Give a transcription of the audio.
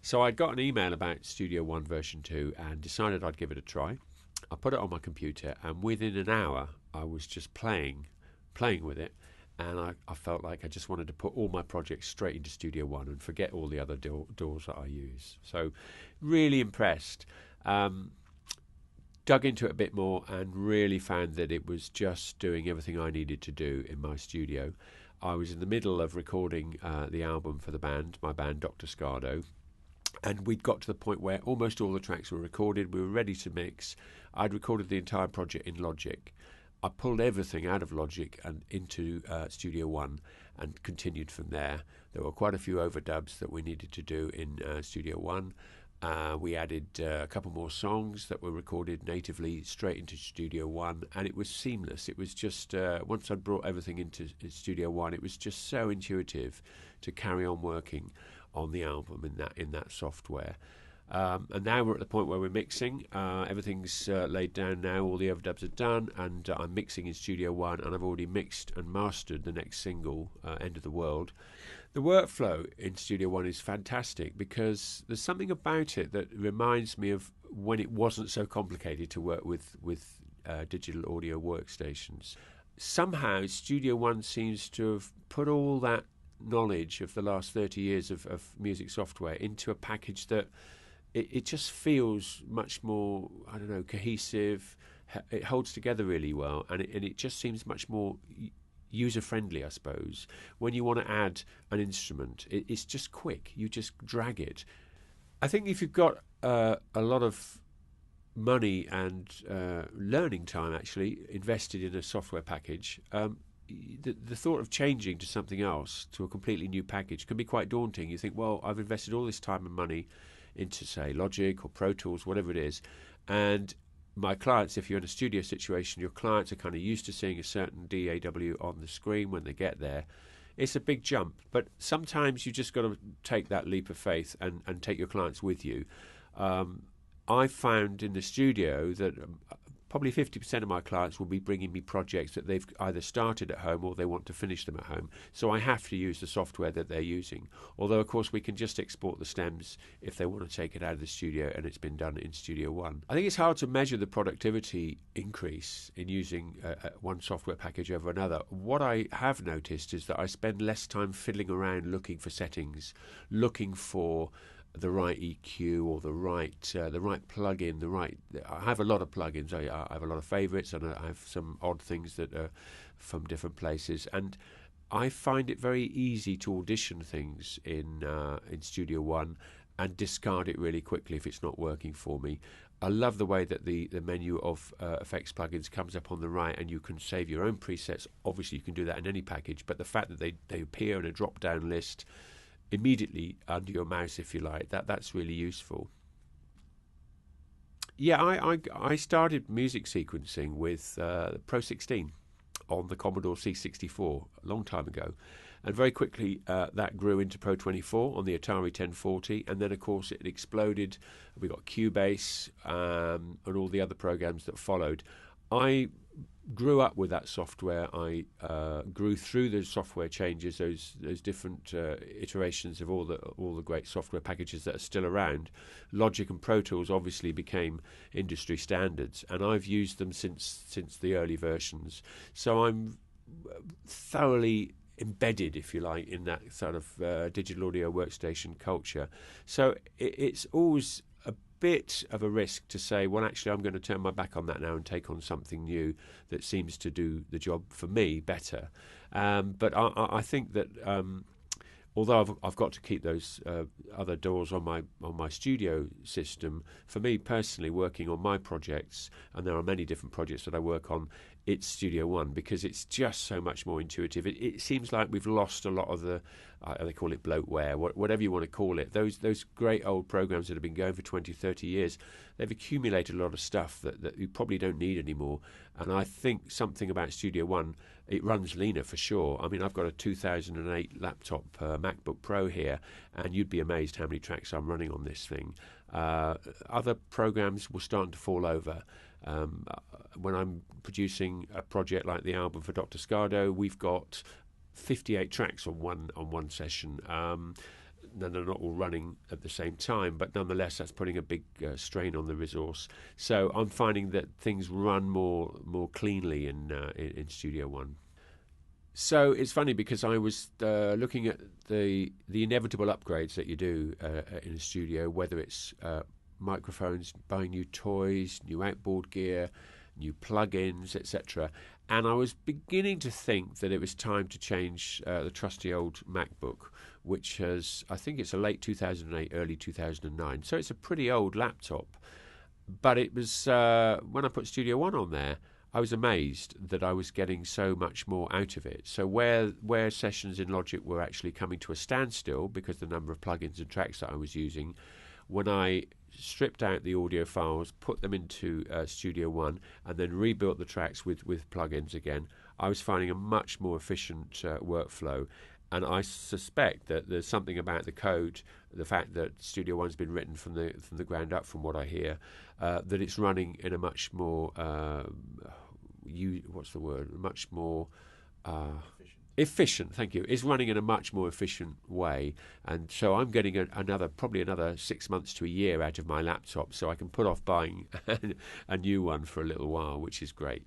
So I got an email about Studio One version 2 and decided I'd give it a try. I put it on my computer, and within an hour I was just playing with it, and I felt like I just wanted to put all my projects straight into Studio One and forget all the other doors that I use. So really impressed. Dug into it a bit more and really found that it was just doing everything I needed to do in my studio. I was in the middle of recording the album for my band Dr. Scardo, and we'd got to the point where almost all the tracks were recorded. We were ready to mix. I'd recorded the entire project in Logic. I pulled everything out of Logic and into Studio One and continued from there. There were quite a few overdubs that we needed to do in Studio One. We added a couple more songs that were recorded natively straight into Studio One, and it was seamless. It was just, once I'd brought everything into Studio One, it was just so intuitive to carry on working on the album in that software. And now we're at the point where we're mixing. Everything's laid down now. All the overdubs are done, and I'm mixing in Studio One, and I've already mixed and mastered the next single, End of the World. The workflow in Studio One is fantastic because there's something about it that reminds me of when it wasn't so complicated to work with digital audio workstations. Somehow Studio One seems to have put all that knowledge of the last 30 years of music software into a package that it just feels much more, I don't know, cohesive. It holds together really well, and it just seems much more user-friendly, I suppose. When you want to add an instrument, it's just quick. You just drag it. I think if you've got a lot of money and learning time actually invested in a software package, the thought of changing to something else, to a completely new package, can be quite daunting. You think, well, I've invested all this time and money into, say, Logic or Pro Tools, whatever it is, and my clients, if you're in a studio situation, your clients are kind of used to seeing a certain DAW on the screen when they get there. It's a big jump, but sometimes you just got to take that leap of faith and take your clients with you. I found in the studio that probably 50% of my clients will be bringing me projects that they've either started at home or they want to finish them at home. So I have to use the software that they're using. Although, of course, we can just export the stems if they want to take it out of the studio and it's been done in Studio One. I think it's hard to measure the productivity increase in using one software package over another. What I have noticed is that I spend less time fiddling around looking for settings, looking for the right EQ or the right plugin. I have a lot of plugins. I have a lot of favourites, and I have some odd things that are from different places. And I find it very easy to audition things in Studio One and discard it really quickly if it's not working for me. I love the way that the menu of effects plugins comes up on the right, and you can save your own presets. Obviously, you can do that in any package, but the fact that they appear in a drop-down list immediately under your mouse, if you like, that's really useful. Yeah, I started music sequencing with Pro 16 on the Commodore C64 a long time ago, and very quickly that grew into Pro 24 on the Atari 1040, and then of course it exploded. We got Cubase and all the other programs that followed. I grew up with that software. I grew through those software changes, those different iterations of all the great software packages that are still around. Logic and Pro Tools obviously became industry standards, and I've used them since the early versions. So I'm thoroughly embedded, if you like, in that sort of digital audio workstation culture. So it's always a bit of a risk to say, well, actually, I'm going to turn my back on that now and take on something new that seems to do the job for me better. But I think that although I've got to keep those other doors on my studio system, for me personally, working on my projects, and there are many different projects that I work on, it's Studio One because it's just so much more intuitive. It seems like we've lost a lot of the, they call it bloatware, whatever you want to call it, those great old programs that have been going for 20, 30 years. They've accumulated a lot of stuff that you probably don't need anymore. And I think something about Studio One, it runs leaner for sure. I mean, I've got a 2008 laptop MacBook Pro here, and you'd be amazed how many tracks I'm running on this thing. Other programs will start to fall over. When I'm producing a project like the album for Dr. Scardo, we've got 58 tracks on one session. they're not all running at the same time, but nonetheless that's putting a big strain on the resource. So I'm finding that things run more cleanly in Studio One. So it's funny because I was looking at the inevitable upgrades that you do in a studio, whether it's microphones, buying new toys, new outboard gear, new plugins, etc. And I was beginning to think that it was time to change the trusty old MacBook, which I think it's a late 2008, early 2009. So it's a pretty old laptop. But it was, when I put Studio One on there, I was amazed that I was getting so much more out of it. So where sessions in Logic were actually coming to a standstill because the number of plugins and tracks that I was using, when I stripped out the audio files, put them into Studio One, and then rebuilt the tracks with plugins again, I was finding a much more efficient workflow. And I suspect that there's something about the code, the fact that Studio One's been written from the ground up, from what I hear, that it's running in a much more much more efficient. Thank you. It's running in a much more efficient way, and so I'm getting probably another 6 months to a year out of my laptop, so I can put off buying a new one for a little while, which is great.